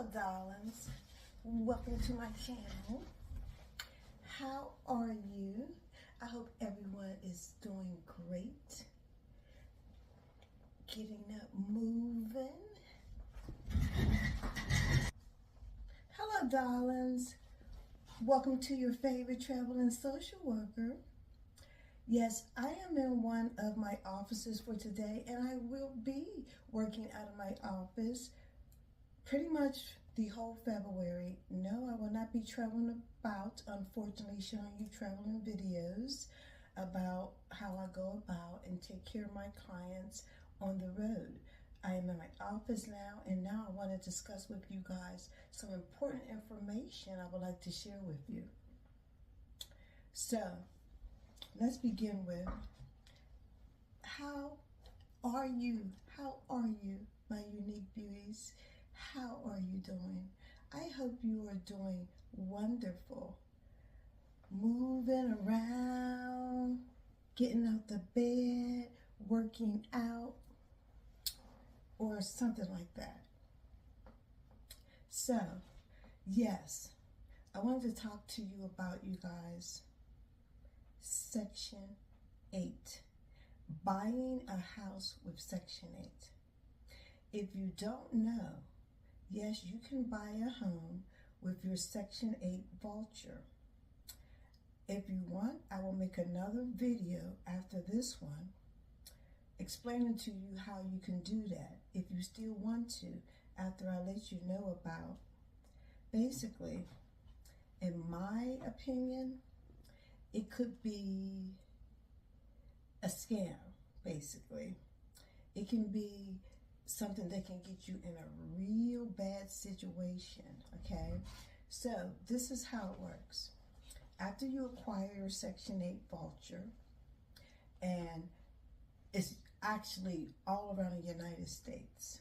Hello, darlings. Welcome to my channel. How are you? I hope everyone is doing great. Getting up, moving. Hello, darlings. Welcome to your favorite traveling social worker. Yes, I am in one of my offices for today, and I will be working out of my office pretty much the whole February. No, I will not be traveling about, unfortunately, showing you traveling videos about how I go about and take care of my clients on the road. I am in my office now, and now I want to discuss with you guys some important information I would like to share with you. So, let's begin with, how are you? How are you, my unique beauties? How are you doing? I hope you are doing wonderful. Moving around, getting out the bed, working out, or something like that. So, yes, I wanted to talk to you about, you guys, Section 8. Buying a house with Section 8. If you don't know, yes, you can buy a home with your Section 8 voucher. If you want, I will make another video after this one explaining to you how you can do that if you still want to, after I let you know about. Basically, in my opinion, it could be a scam, basically. It can be something that can get you in a real bad situation, okay? So this is how it works. After you acquire your Section 8 voucher, and it's actually all around the United States,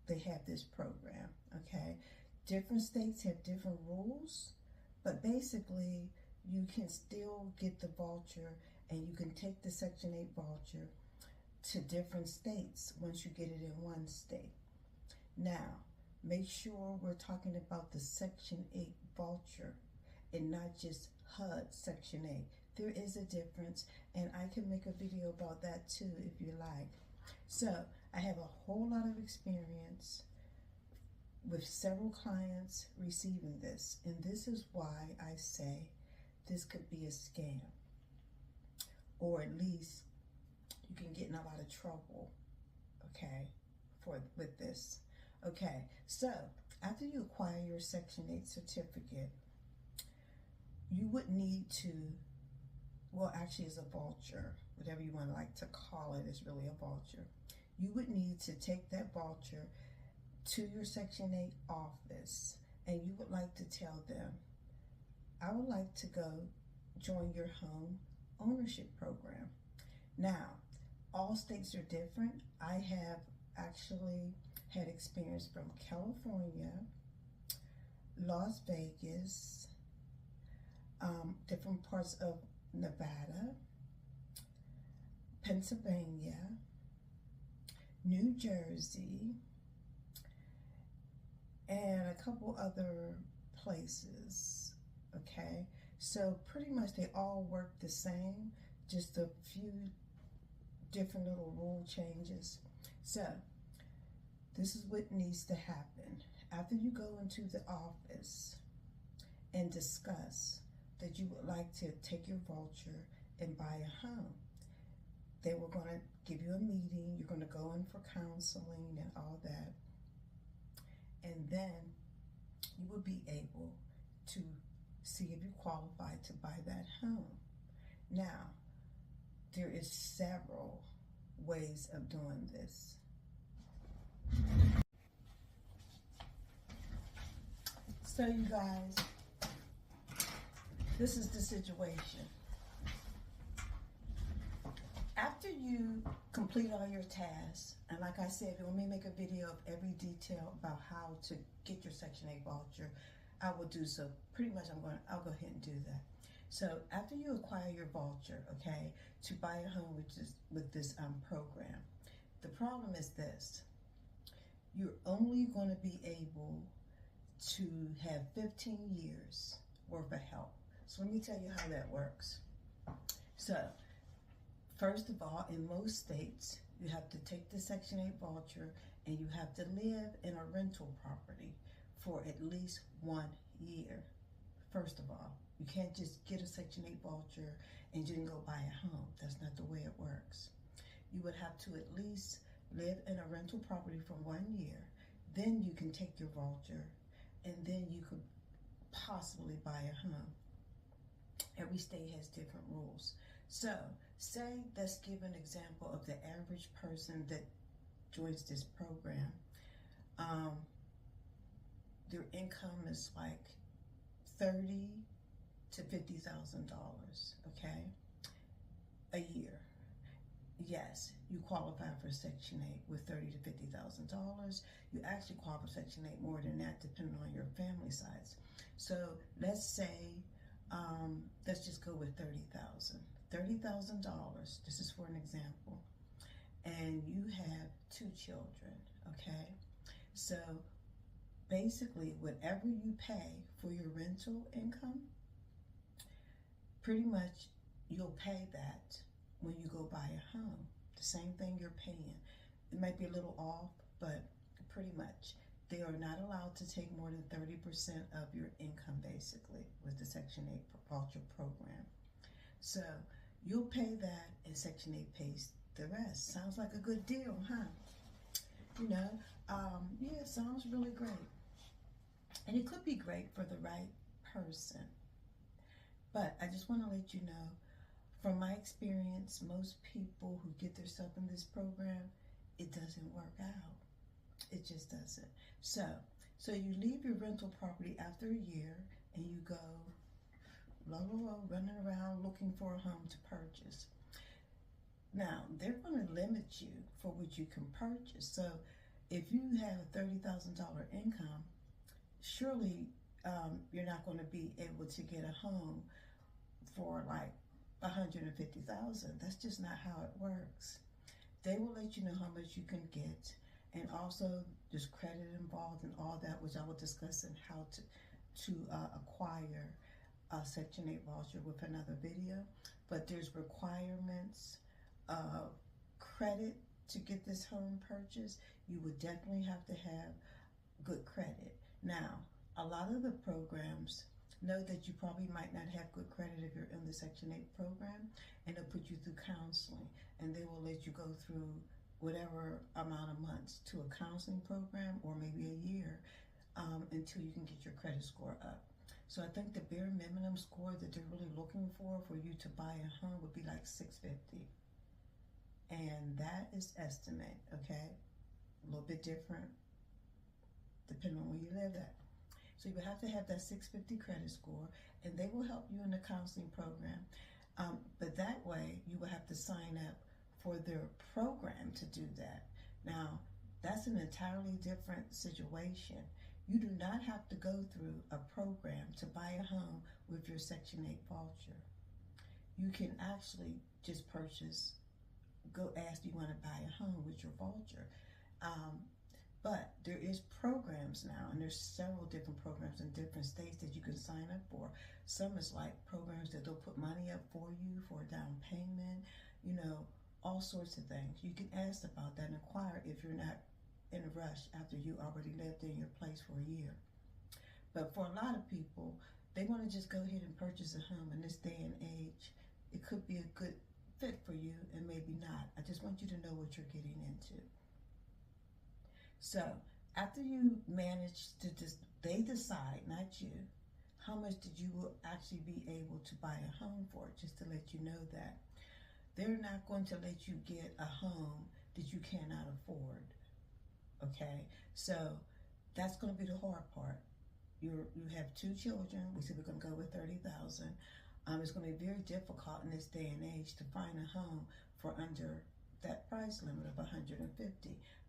they have this program, okay? Different states have different rules, but basically you can still get the voucher, and you can take the Section 8 voucher to different states once you get it in one state. Now, make sure we're talking about the Section 8 voucher and not just HUD Section 8. There is a difference, and I can make a video about that too if you like. So, I have a whole lot of experience with several clients receiving this, and this is why I say this could be a scam, or at least you can get in a lot of trouble, okay, with this. Okay, so after you acquire your Section 8 certificate, you would need to, well, actually it's a voucher, whatever you want to like to call it, is really a voucher. You would need to take that voucher to your Section 8 office, and you would like to tell them, I would like to go join your home ownership program. Now, all states are different. I have actually had experience from California, Las Vegas, different parts of Nevada, Pennsylvania, New Jersey, and a couple other places, okay? So pretty much they all work the same, just a few different little rule changes. So this is what needs to happen. After you go into the office and discuss that you would like to take your voucher and buy a home, they were going to give you a meeting. You're going to go in for counseling and all that, and then you will be able to see if you qualify to buy that home. Now, there is several ways of doing this. So you guys, this is the situation. After you complete all your tasks, and like I said, if you want me to make a video of every detail about how to get your Section 8 voucher, I will do so. Pretty much I'll go ahead and do that. So after you acquire your voucher, okay, to buy a home with this program, the problem is this: you're only going to be able to have 15 years worth of help. So let me tell you how that works. So, first of all, in most states, you have to take the Section 8 voucher and you have to live in a rental property for at least 1 year. First of all, you can't just get a Section 8 voucher and you can go buy a home. That's not the way it works. You would have to at least live in a rental property for 1 year. Then you can take your voucher and then you could possibly buy a home. Every state has different rules. So, say, let's give an example of the average person that joins this program. Their income is like $30,000 to $50,000, okay, a year. Yes, you qualify for Section 8 with $30,000 to $50,000. You actually qualify for Section 8 more than that, depending on your family size. So let's say, let's just go with $30,000. $30,000, this is for an example, and you have 2 children, okay? So basically, whatever you pay for your rental income, pretty much you'll pay that when you go buy a home. The same thing you're paying. It might be a little off, but pretty much. They are not allowed to take more than 30% of your income, basically, with the Section 8 voucher program. So you'll pay that, and Section 8 pays the rest. Sounds like a good deal, huh? You know, yeah, sounds really great. And it could be great for the right person. But I just want to let you know, from my experience, most people who get themselves in this program, it doesn't work out. It just doesn't. So you leave your rental property after a year and you go running around looking for a home to purchase. Now, they're going to limit you for what you can purchase. So if you have a $30,000 income, surely you're not going to be able to get a home for like $150,000. That's just not how it works. They will let you know how much you can get, and also there's credit involved and all that, which I will discuss in how to acquire a Section 8 voucher with another video. But there's requirements of credit to get this home purchase. You would definitely have to have good credit. Now, a lot of the programs know that you probably might not have good credit if you're in the Section 8 program, and they'll put you through counseling, and they will let you go through whatever amount of months to a counseling program, or maybe a year, until you can get your credit score up. So I think the bare minimum score that they're really looking for you to buy a home would be like 650. And that is estimate, okay? A little bit different depending on where you live at. So you would have to have that 650 credit score, and they will help you in the counseling program. But that way, you will have to sign up for their program to do that. Now, that's an entirely different situation. You do not have to go through a program to buy a home with your Section 8 voucher. You can actually just purchase, go ask, do you want to buy a home with your voucher? But there is programs now, and there's several different programs in different states that you can sign up for. Some is like programs that they'll put money up for you for a down payment, you know, all sorts of things. You can ask about that and inquire if you're not in a rush after you already lived in your place for a year. But for a lot of people, they want to just go ahead and purchase a home in this day and age. It could be a good fit for you and maybe not. I just want you to know what you're getting into. So after you manage to they decide, not you, how much did you will actually be able to buy a home for, just to let you know that. They're not going to let you get a home that you cannot afford, okay? So that's going to be the hard part. You have 2 children. We said we're going to go with $30,000. It's going to be very difficult in this day and age to find a home for under that price limit of $150.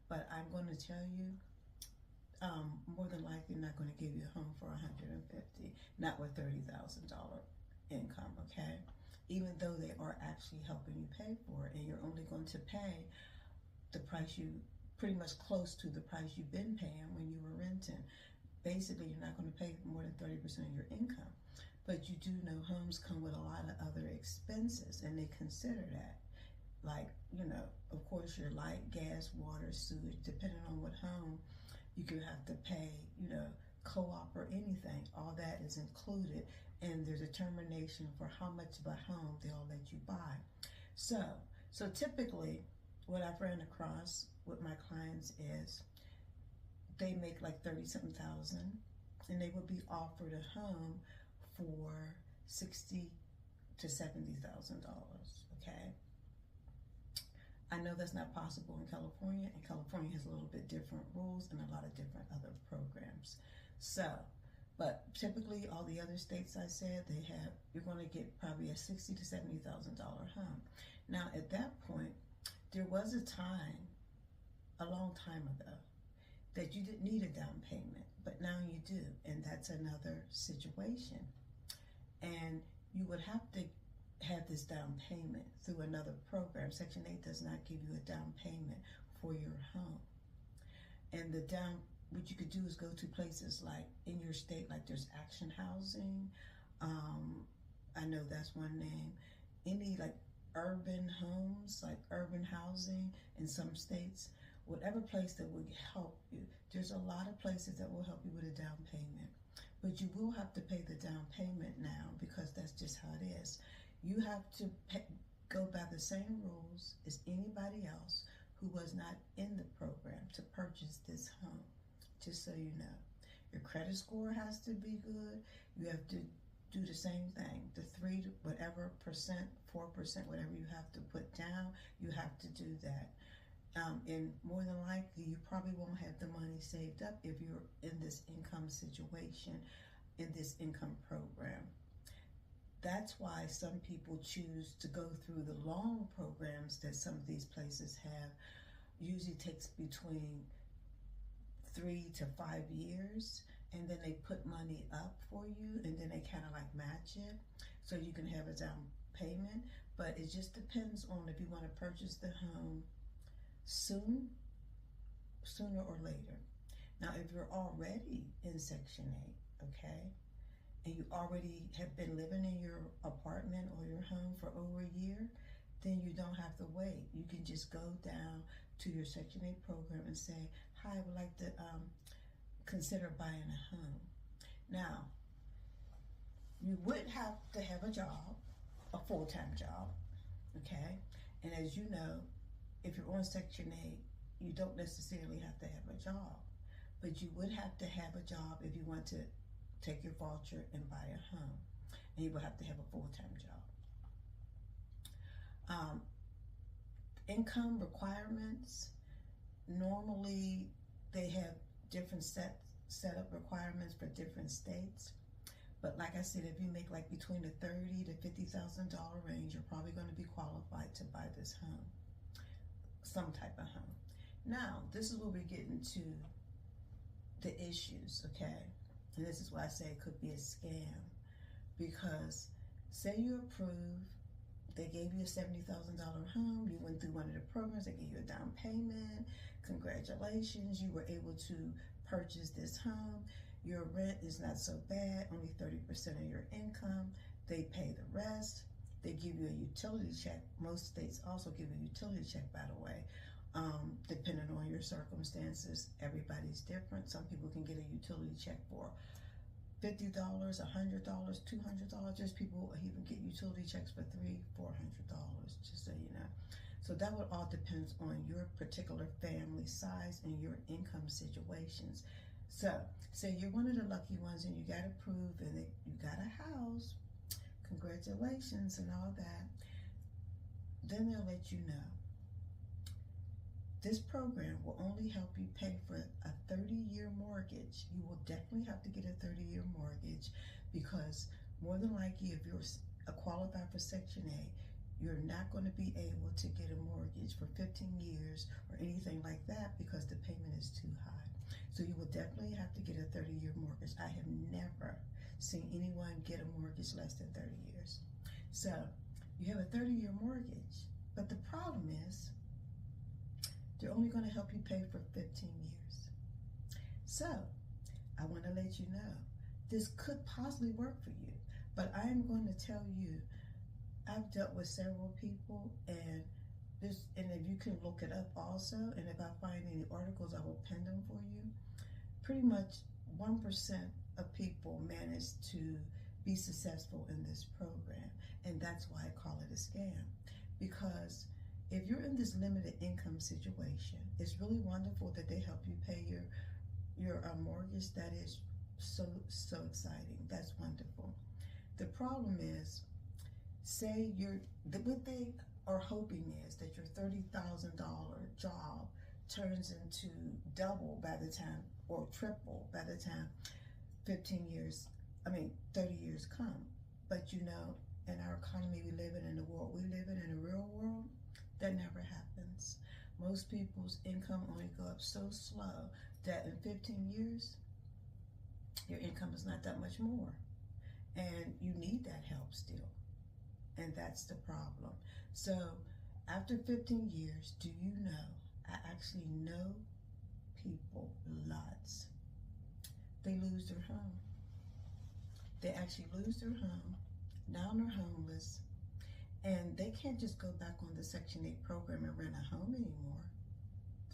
But I'm going to tell you, more than likely not going to give you a home for $150, not with $30,000 income, okay? Even though they are actually helping you pay for it, and you're only going to pay the price pretty much close to the price you've been paying when you were renting. basically you're not going to pay more than 30% of your income. But you do know homes come with a lot of other expenses, and they consider that. Like, you know, of course, your light, gas, water, sewage, depending on what home, you could have to pay, you know, co-op or anything. All that is included, and there's a determination for how much of a home they'll let you buy. So typically, what I've ran across with my clients is they make like 30-something thousand, and they would be offered a home for $60,000 to $70,000. Okay. I know that's not possible in California, and California has a little bit different rules and a lot of different other programs. So, but typically all the other states I said, you're going to get probably a $60,000 to $70,000 home. Now, at that point, there was a time, a long time ago, that you didn't need a down payment, but now you do, and that's another situation. And you would have to have this down payment through another program. Section 8 does not give you a down payment for your home. And what you could do is go to places like in your state, like there's Action Housing. I know that's one name. Any like urban homes, like urban housing in some states, whatever place that would help you. There's a lot of places that will help you with a down payment. But you will have to pay the down payment now, because that's just how it is. You have to go by the same rules as anybody else who was not in the program to purchase this home, just so you know. Your credit score has to be good. You have to do the same thing. The 3 whatever percent, 4%, whatever you have to put down, you have to do that. And more than likely, you probably won't have the money saved up if you're in this income situation, in this income program. That's why some people choose to go through the long programs that some of these places have. Usually takes between 3 to 5 years, and then they put money up for you, and then they kind of like match it, so you can have a down payment. But it just depends on if you want to purchase the home sooner or later. Now, if you're already in Section 8, okay, and you already have been living in your apartment or your home for over a year, then you don't have to wait. You can just go down to your Section 8 program and say, hi, I would like to consider buying a home. Now, you would have to have a job, a full-time job, okay? And as you know, if you're on Section 8, you don't necessarily have to have a job, but you would have to have a job if you want to take your voucher and buy a home, and you will have to have a full-time job. Income requirements, normally they have different setup requirements for different states. But like I said, if you make like between the $30,000 to $50,000 range, you're probably going to be qualified to buy this home, some type of home. Now, this is where we get into the issues, okay? And this is why I say it could be a scam, because say you approve, they gave you a $70,000 home, you went through one of the programs, they gave you a down payment, congratulations, you were able to purchase this home, your rent is not so bad, only 30% of your income, they pay the rest, they give you a utility check. Most states also give a utility check, by the way, depending on your circumstances. Everybody's different. Some people can get a utility check for $50, $100, $200. There's people who even get utility checks for $300, $400, just so you know. So that would all depends on your particular family size and your income situations. So say you're one of the lucky ones and you got approved and you got a house, congratulations and all that, then they'll let you know. This program will only help you pay for a 30-year mortgage. You will definitely have to get a 30-year mortgage, because more than likely if you're qualified for Section 8, you're not going to be able to get a mortgage for 15 years or anything like that, because the payment is too high. So you will definitely have to get a 30-year mortgage. I have never seen anyone get a mortgage less than 30 years. So you have a 30-year mortgage, but the problem is they're only going to help you pay for 15 years. So I want to let you know this could possibly work for you. But I am going to tell you, I've dealt with several people, and if you can look it up also, and if I find any articles, I will pin them for you. Pretty much 1% of people manage to be successful in this program, and that's why I call it a scam. Because if you're in this limited income situation, it's really wonderful that they help you pay your mortgage. That is so exciting. That's wonderful. The problem is, say what they are hoping is that your $30,000 job turns into double by the time, or triple by the time 30 years come. But you know, in our economy we live in the world we live in the real world, that never happens. Most people's income only go up so slow that in 15 years, your income is not that much more. And you need that help still. And that's the problem. So after 15 years, do you know, I actually know people, lots, they lose their home. They actually lose their home. Now they're homeless. And they can't just go back on the Section 8 program and rent a home anymore.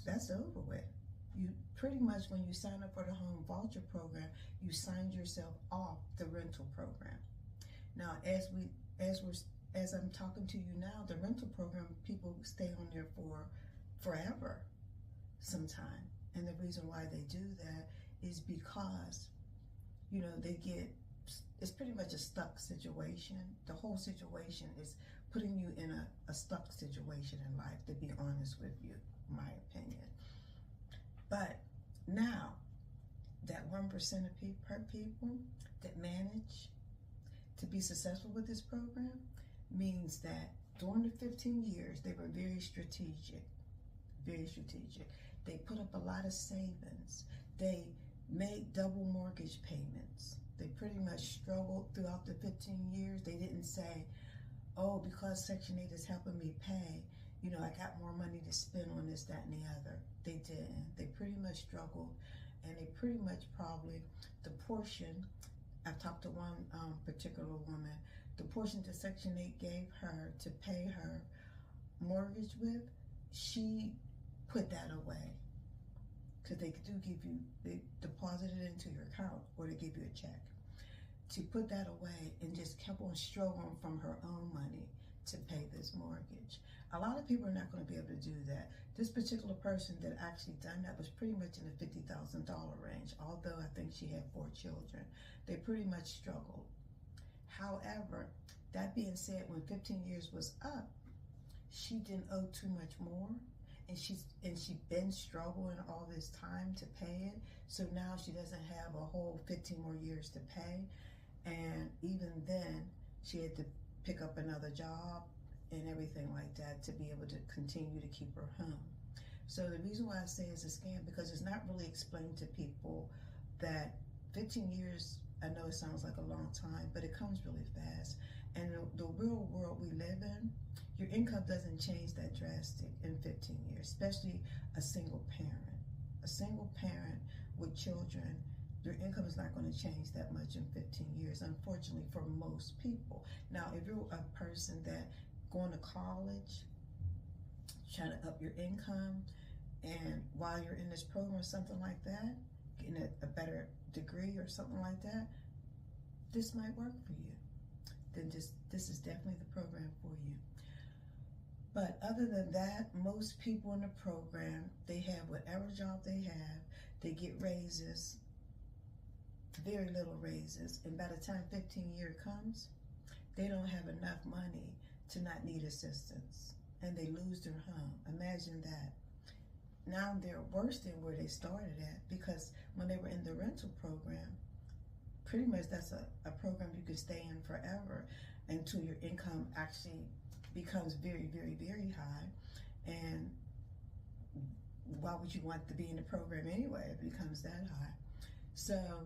That's over with. You pretty much, when you sign up for the home voucher program, you signed yourself off the rental program. Now, as I'm talking to you now, the rental program, people stay on there for forever sometime. And the reason why they do that is because, you know, it's pretty much a stuck situation. The whole situation is putting you in a stuck situation in life, to be honest with you, my opinion. But now, that 1% of people that manage to be successful with this program means that during the 15 years, they were very strategic, very strategic. They put up a lot of savings. They made double mortgage payments. They pretty much struggled throughout the 15 years. They didn't say, oh, because Section 8 is helping me pay, you know, I got more money to spend on this, that, and the other. They didn't. They pretty much struggled, and they pretty much probably, the portion, I've talked to one particular woman, the portion that Section 8 gave her to pay her mortgage with, she put that away. Because they do give you, they deposit it into your account, or they give you a check. She put that away and just kept on struggling from her own money to pay this mortgage. A lot of people are not going to be able to do that. This particular person that actually done that was pretty much in the $50,000 range, although I think she had 4 children. They pretty much struggled. However, that being said, when 15 years was up, she didn't owe too much more, and she'd been struggling all this time to pay it. So now she doesn't have a whole 15 more years to pay, and even then she had to pick up another job and everything like that to be able to continue to keep her home. So the reason why I say it's a scam, because it's not really explained to people that 15 years, I know it sounds like a long time, but it comes really fast. And the real world we live in, your income doesn't change that drastic in 15 years, especially a single parent. A single parent with children, your income is not going to change that much in 15 years, unfortunately, for most people. Now, if you're a person that going to college, trying to up your income, and while you're in this program or something like that, getting a better degree or something like that, this might work for you. Then this is definitely the program for you. But other than that, most people in the program, they have whatever job they have, they get raises, very little raises, and by the time 15 years comes, they don't have enough money to not need assistance, and they lose their home. Imagine that. Now they're worse than where they started at, because when they were in the rental program, pretty much that's a program you can stay in forever until your income actually becomes very, very, very high. And why would you want to be in the program anyway if it becomes that high? So